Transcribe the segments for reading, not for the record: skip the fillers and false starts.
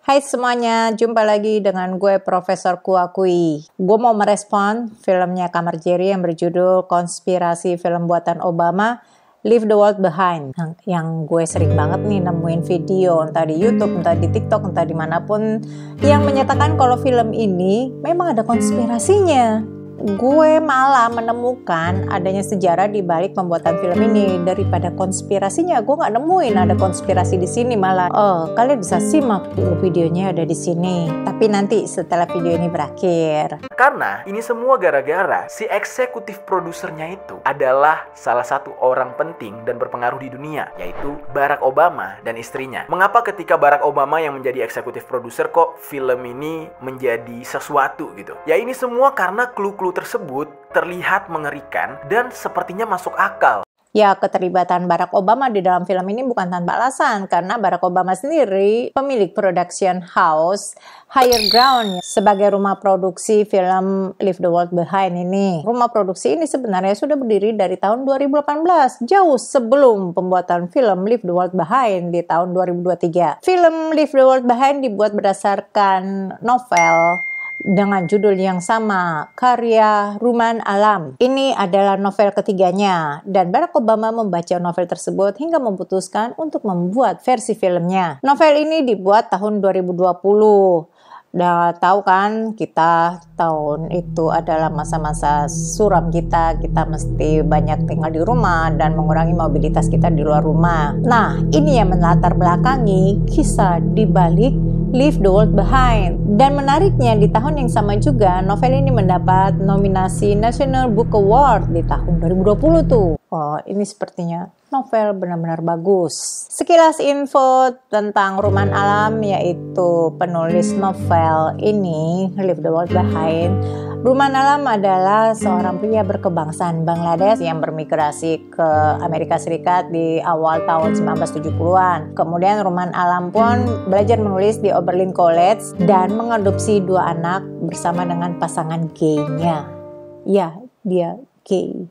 Hai semuanya, jumpa lagi dengan gue Profesor Kuakui. Gue mau merespon filmnya Kamar Jerry yang berjudul Konspirasi Film Buatan Obama, Leave the World Behind. Yang gue sering banget nih nemuin video, entah di YouTube, entah di TikTok, entah dimanapun, yang menyatakan kalau film ini memang ada konspirasinya. Gue malah menemukan adanya sejarah di balik pembuatan film ini daripada konspirasinya. Gue nggak nemuin ada konspirasi di sini malah. Oh, kalian bisa simak dulu videonya ada di sini. Tapi nanti setelah video ini berakhir. Karena ini semua gara-gara si eksekutif produsernya itu adalah salah satu orang penting dan berpengaruh di dunia, yaitu Barack Obama dan istrinya. Mengapa ketika Barack Obama yang menjadi eksekutif produser kok film ini menjadi sesuatu gitu? Ya ini semua karena clue-clue tersebut terlihat mengerikan dan sepertinya masuk akal. Ya, keterlibatan Barack Obama di dalam film ini bukan tanpa alasan, karena Barack Obama sendiri pemilik production house Higher Ground sebagai rumah produksi film Leave the World Behind ini. Rumah produksi ini sebenarnya sudah berdiri dari tahun 2018, jauh sebelum pembuatan film Leave the World Behind di tahun 2023. Film Leave the World Behind dibuat berdasarkan novel dengan judul yang sama, karya Rumaan Alam. Ini adalah novel ketiganya, dan Barack Obama membaca novel tersebut hingga memutuskan untuk membuat versi filmnya. Novel ini dibuat tahun 2020. Udah tahu kan, kita tahun itu adalah masa-masa suram kita mesti banyak tinggal di rumah dan mengurangi mobilitas kita di luar rumah. Nah, ini yang melatar belakangi kisah di balik Leave the World Behind. Dan menariknya di tahun yang sama juga novel ini mendapat nominasi National Book Award di tahun 2020 tuh. Oh, ini sepertinya novel benar-benar bagus. Sekilas info tentang Rumaan Alam, yaitu penulis novel ini, Leave the World Behind. Rumaan Alam adalah seorang pria berkebangsaan Bangladesh yang bermigrasi ke Amerika Serikat di awal tahun 1970-an. Kemudian Rumaan Alam pun belajar menulis di Oberlin College dan mengadopsi 2 anak bersama dengan pasangan gay-nya. Ya, dia gay.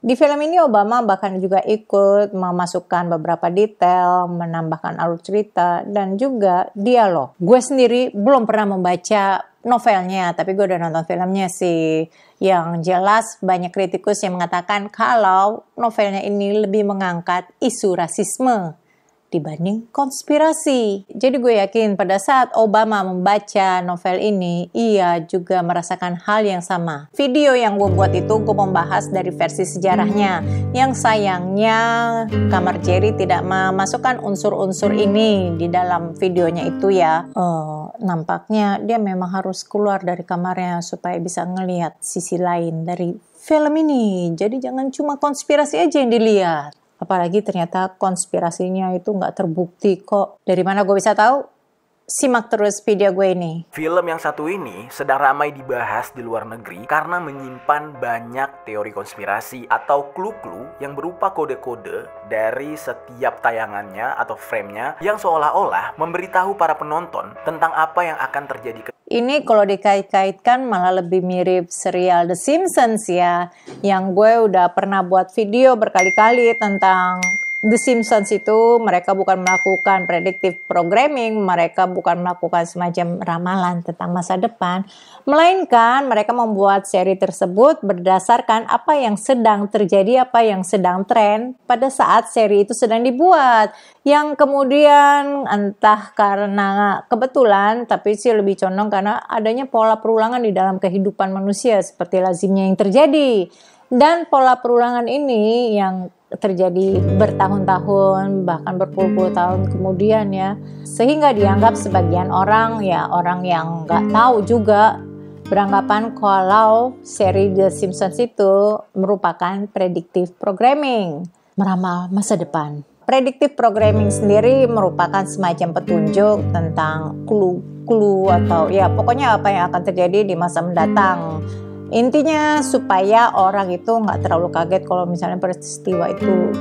Di film ini Obama bahkan juga ikut memasukkan beberapa detail, menambahkan alur cerita, dan juga dialog. Gue sendiri belum pernah membaca novelnya, tapi gue udah nonton filmnya sih. Yang jelas banyak kritikus yang mengatakan kalau novelnya ini lebih mengangkat isu rasisme dibanding konspirasi. Jadi gue yakin pada saat Obama membaca novel ini, ia juga merasakan hal yang sama. Video yang gue buat itu gue membahas dari versi sejarahnya. Yang sayangnya Kamar Jerry tidak memasukkan unsur-unsur ini di dalam videonya itu ya. Nampaknya dia memang harus keluar dari kamarnya supaya bisa ngelihat sisi lain dari film ini. Jadi jangan cuma konspirasi aja yang dilihat. Apalagi ternyata konspirasinya itu nggak terbukti kok. Dari mana gue bisa tahu? Simak terus video gue ini. Film yang satu ini sedang ramai dibahas di luar negeri karena menyimpan banyak teori konspirasi atau clue-clue yang berupa kode-kode dari setiap tayangannya atau frame-nya yang seolah-olah memberitahu para penonton tentang apa yang akan terjadi. Ini kalau dikait-kaitkan malah lebih mirip serial The Simpsons ya. Yang gue udah pernah buat video berkali-kali tentang The Simpsons itu. Mereka bukan melakukan predictive programming, mereka bukan melakukan semacam ramalan tentang masa depan, melainkan mereka membuat seri tersebut berdasarkan apa yang sedang terjadi, apa yang sedang tren pada saat seri itu sedang dibuat. Yang kemudian entah karena kebetulan, tapi sih lebih condong karena adanya pola perulangan di dalam kehidupan manusia seperti lazimnya yang terjadi. Dan pola perulangan ini yang terjadi bertahun-tahun, bahkan berpuluh-puluh tahun kemudian ya. Sehingga dianggap sebagian orang, ya orang yang nggak tahu juga, beranggapan kalau seri The Simpsons itu merupakan predictive programming, meramal masa depan. Predictive programming sendiri merupakan semacam petunjuk tentang clue atau ya pokoknya apa yang akan terjadi di masa mendatang. Intinya supaya orang itu nggak terlalu kaget kalau misalnya peristiwa itu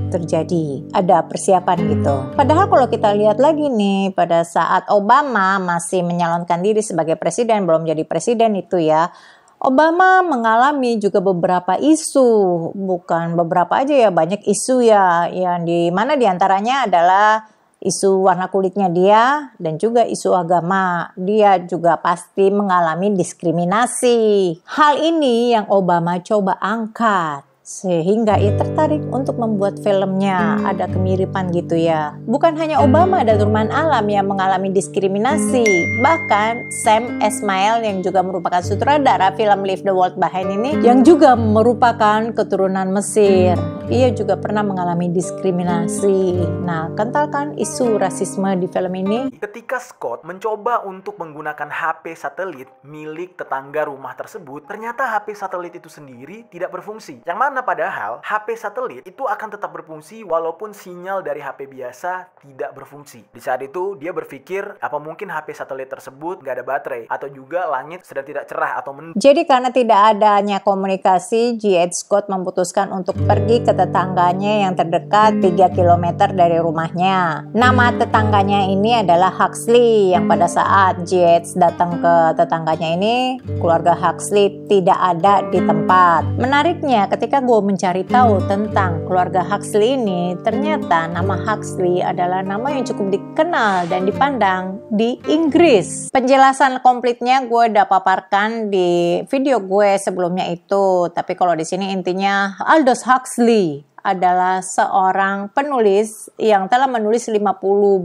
terjadi. Ada persiapan gitu. Padahal kalau kita lihat lagi nih, pada saat Obama masih menyalonkan diri sebagai presiden, belum jadi presiden itu ya, Obama mengalami juga beberapa isu. Bukan beberapa aja ya, banyak isu ya. Yang di mana diantaranya adalah isu warna kulitnya dia, dan juga isu agama. Dia juga pasti mengalami diskriminasi. Hal ini yang Obama coba angkat, sehingga ia tertarik untuk membuat filmnya. Ada kemiripan gitu ya. Bukan hanya Obama dan Rumaan Alam yang mengalami diskriminasi, bahkan Sam Esmail yang juga merupakan sutradara film Leave the World Behind ini, yang juga merupakan keturunan Mesir, ia juga pernah mengalami diskriminasi. Nah, kentalkan isu rasisme di film ini. Ketika Scott mencoba untuk menggunakan HP satelit milik tetangga rumah tersebut, ternyata HP satelit itu sendiri tidak berfungsi. Yang mana padahal HP satelit itu akan tetap berfungsi walaupun sinyal dari HP biasa tidak berfungsi. Di saat itu dia berpikir, apa mungkin HP satelit tersebut nggak ada baterai, atau juga langit sedang tidak cerah atau mendung. Jadi karena tidak adanya komunikasi, G.H. Scott memutuskan untuk pergi ke tetangganya yang terdekat 3 km dari rumahnya. Nama tetangganya ini adalah Huxley, yang pada saat G.H. datang ke tetangganya ini, keluarga Huxley tidak ada di tempat. Menariknya, ketika gue mencari tahu tentang keluarga Huxley ini, ternyata nama Huxley adalah nama yang cukup dikenal dan dipandang di Inggris. Penjelasan komplitnya gue udah paparkan di video gue sebelumnya itu, tapi kalau di sini intinya Aldous Huxley adalah seorang penulis yang telah menulis 50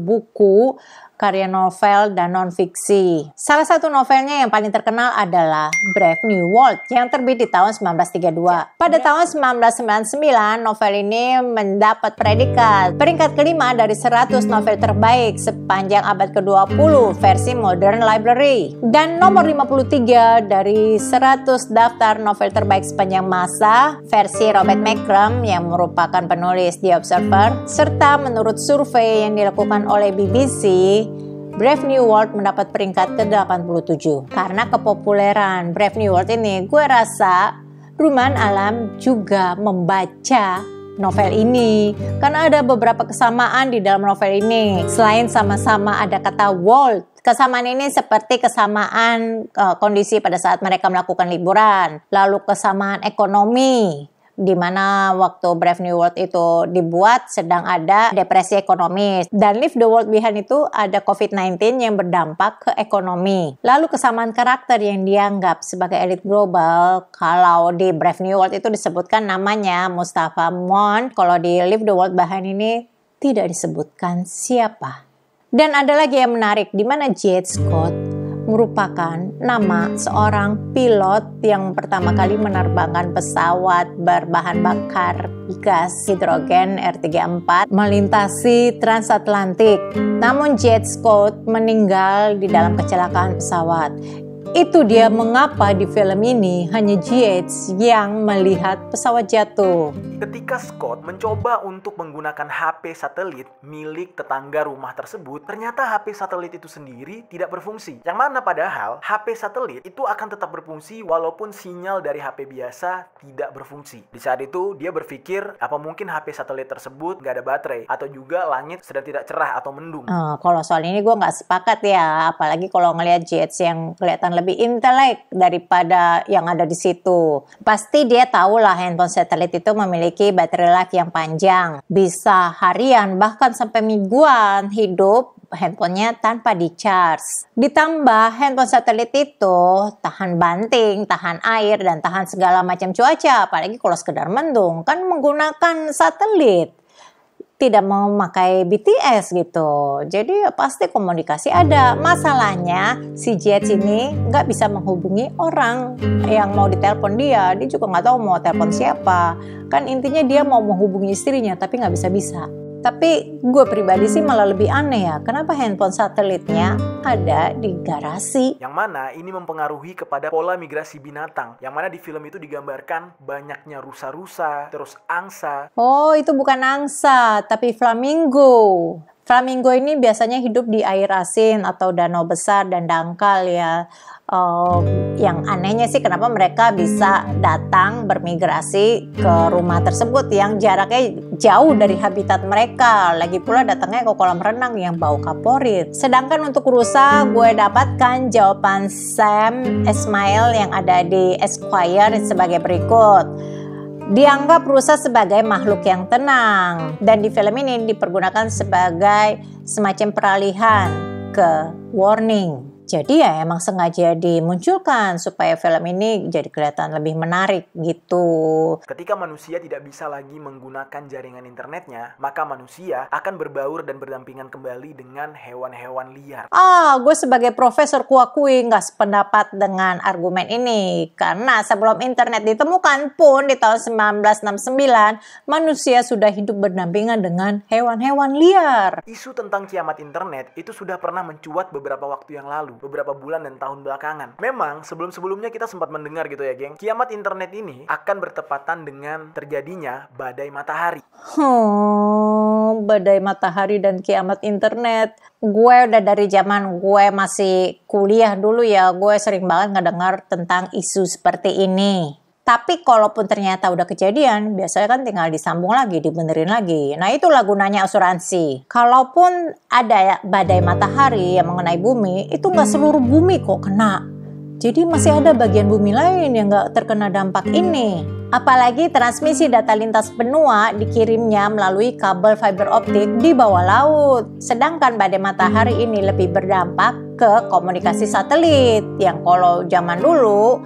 buku karya novel dan non-fiksi. Salah satu novelnya yang paling terkenal adalah Brave New World yang terbit di tahun 1932. Pada tahun 1999, novel ini mendapat predikat peringkat kelima dari 100 novel terbaik sepanjang abad ke-20 versi Modern Library, dan nomor 53 dari 100 daftar novel terbaik sepanjang masa versi Robert Macrum yang merupakan penulis The Observer, serta menurut survei yang dilakukan oleh BBC, Brave New World mendapat peringkat ke-87. Karena kepopuleran Brave New World ini, gue rasa Rumaan Alam juga membaca novel ini, karena ada beberapa kesamaan di dalam novel ini. Selain sama-sama ada kata world, kesamaan ini seperti kesamaan kondisi pada saat mereka melakukan liburan, lalu kesamaan ekonomi, di mana waktu Brave New World itu dibuat sedang ada depresi ekonomi, dan Leave the World Behind itu ada COVID-19 yang berdampak ke ekonomi. Lalu kesamaan karakter yang dianggap sebagai elit global, kalau di Brave New World itu disebutkan namanya Mustafa Mon, kalau di Leave the World Behind ini tidak disebutkan siapa. Dan ada lagi yang menarik, di mana G.H. Scott merupakan nama seorang pilot yang pertama kali menerbangkan pesawat berbahan bakar gas hidrogen R-34 melintasi transatlantik. Namun G.H. Scott meninggal di dalam kecelakaan pesawat. Itu dia mengapa di film ini hanya G.H. yang melihat pesawat jatuh. Ketika Scott mencoba untuk menggunakan HP satelit milik tetangga rumah tersebut, ternyata HP satelit itu sendiri tidak berfungsi. Yang mana padahal HP satelit itu akan tetap berfungsi walaupun sinyal dari HP biasa tidak berfungsi. Di saat itu dia berpikir, apa mungkin HP satelit tersebut nggak ada baterai, atau juga langit sedang tidak cerah atau mendung. Kalau soal ini gue nggak sepakat ya, apalagi kalau ngelihat G.H. yang kelihatan lebih intelek daripada yang ada di situ. Pasti dia tahu lah handphone satelit itu memiliki baterai life yang panjang, bisa harian bahkan sampai mingguan hidup handphonenya tanpa di-charge. Ditambah handphone satelit itu tahan banting, tahan air, dan tahan segala macam cuaca, apalagi kalau sekedar mendung, kan menggunakan satelit. Tidak memakai BTS gitu. Jadi pasti komunikasi ada. Masalahnya si G.H. ini nggak bisa menghubungi orang yang mau ditelepon dia. Dia juga nggak tahu mau telepon siapa. Kan intinya dia mau menghubungi istrinya tapi nggak bisa-bisa. Tapi gue pribadi sih malah lebih aneh ya, kenapa handphone satelitnya ada di garasi? Yang mana ini mempengaruhi kepada pola migrasi binatang. Yang mana di film itu digambarkan banyaknya rusa-rusa, terus angsa. Oh, itu bukan angsa, tapi flamingo. Flamingo ini biasanya hidup di air asin atau danau besar dan dangkal ya. Yang anehnya sih kenapa mereka bisa datang bermigrasi ke rumah tersebut yang jaraknya jauh dari habitat mereka. Lagi pula datangnya ke kolam renang yang bau kaporit. Sedangkan untuk rusa, gue dapatkan jawaban Sam Esmail yang ada di Esquire sebagai berikut. dianggap rusa sebagai makhluk yang tenang, dan di film ini dipergunakan sebagai semacam peralihan ke warning. Jadi ya emang sengaja dimunculkan supaya film ini jadi kelihatan lebih menarik gitu. Ketika manusia tidak bisa lagi menggunakan jaringan internetnya, maka manusia akan berbaur dan berdampingan kembali dengan hewan-hewan liar. Gue sebagai profesor kuakui nggak sependapat dengan argumen ini. Karena sebelum internet ditemukan pun di tahun 1969, manusia sudah hidup berdampingan dengan hewan-hewan liar. Isu tentang kiamat internet itu sudah pernah mencuat beberapa waktu yang lalu, beberapa bulan dan tahun belakangan. Memang sebelum-sebelumnya kita sempat mendengar gitu ya geng, kiamat internet ini akan bertepatan dengan terjadinya badai matahari. Badai matahari dan kiamat internet. Gue udah dari zaman gue masih kuliah dulu ya, gue sering banget ngedengar tentang isu seperti ini. Tapi kalaupun ternyata udah kejadian, biasanya kan tinggal disambung lagi, dibenerin lagi. Nah itulah gunanya asuransi. Kalaupun ada badai matahari yang mengenai bumi, itu nggak seluruh bumi kok kena. Jadi masih ada bagian bumi lain yang nggak terkena dampak ini. Apalagi transmisi data lintas benua dikirimnya melalui kabel fiber optik di bawah laut. Sedangkan badai matahari ini lebih berdampak ke komunikasi satelit, yang kalau zaman dulu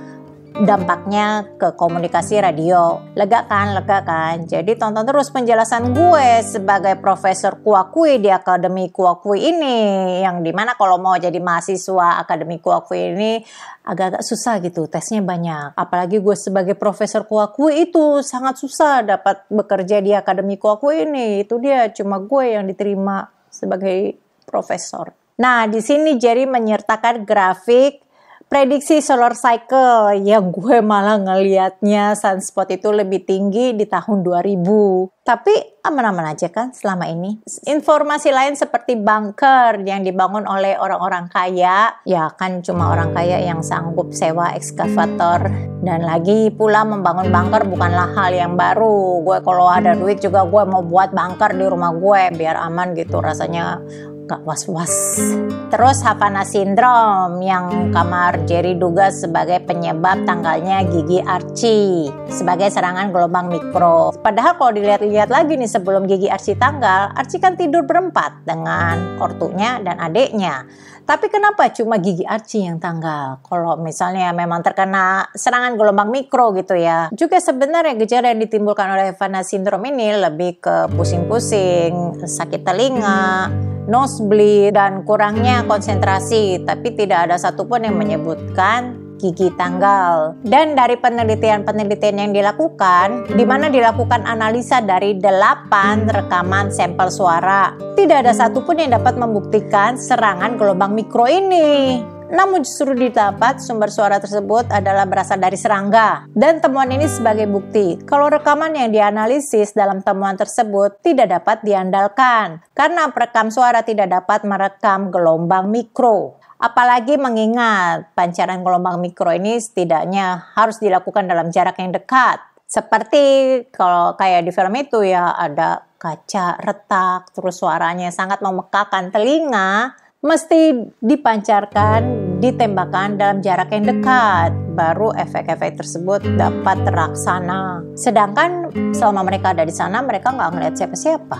dampaknya ke komunikasi radio. Lega kan? Jadi tonton terus penjelasan gue sebagai profesor kuakui di Akademi Kuakui ini, yang dimana kalau mau jadi mahasiswa Akademi Kuakui ini agak-agak susah gitu, tesnya banyak. Apalagi gue sebagai profesor kuakui itu sangat susah dapat bekerja di Akademi Kuakui ini. Itu dia, cuma gue yang diterima sebagai profesor. Nah, di sini Jerry menyertakan grafik prediksi solar cycle yang gue malah ngelihatnya sunspot itu lebih tinggi di tahun 2000. Tapi aman-aman aja kan selama ini. Informasi lain seperti bunker yang dibangun oleh orang-orang kaya. Ya kan cuma orang kaya yang sanggup sewa ekskavator. Dan lagi pula membangun bunker bukanlah hal yang baru. Gue kalau ada duit juga gue mau buat bunker di rumah gue biar aman gitu, rasanya gak was-was. Terus Havana Syndrome yang kamar Jerry duga sebagai penyebab tanggalnya gigi Archie sebagai serangan gelombang mikro. Padahal kalau dilihat-lihat lagi nih sebelum gigi Archie tanggal, Archie kan tidur berempat dengan ortunya dan adeknya. Tapi kenapa cuma gigi Archie yang tanggal? Kalau misalnya memang terkena serangan gelombang mikro gitu ya. Juga sebenarnya gejala yang ditimbulkan oleh Havana Syndrome ini lebih ke pusing-pusing, sakit telinga, nosebleed, dan kurangnya konsentrasi. Tapi tidak ada satupun yang menyebutkan gigi tanggal. Dan dari penelitian-penelitian yang dilakukan, di mana dilakukan analisa dari 8 rekaman sampel suara, tidak ada satupun yang dapat membuktikan serangan gelombang mikro ini. Namun justru didapat sumber suara tersebut adalah berasal dari serangga. Dan temuan ini sebagai bukti kalau rekaman yang dianalisis dalam temuan tersebut tidak dapat diandalkan, karena perekam suara tidak dapat merekam gelombang mikro. Apalagi mengingat pancaran gelombang mikro ini setidaknya harus dilakukan dalam jarak yang dekat. Seperti kalau kayak di film itu ya, ada kaca retak, terus suaranya sangat memekakan telinga, mesti dipancarkan, ditembakkan dalam jarak yang dekat, baru efek-efek tersebut dapat terlaksana. Sedangkan selama mereka ada di sana, mereka nggak ngeliat siapa-siapa.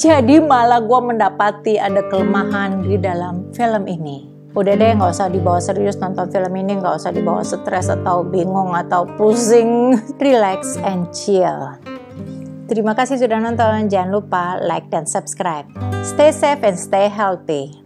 Jadi malah gue mendapati ada kelemahan di dalam film ini. Udah deh, nggak usah dibawa serius nonton film ini, nggak usah dibawa stres atau bingung atau pusing. Relax and chill. Terima kasih sudah nonton, jangan lupa like dan subscribe. Stay safe and stay healthy.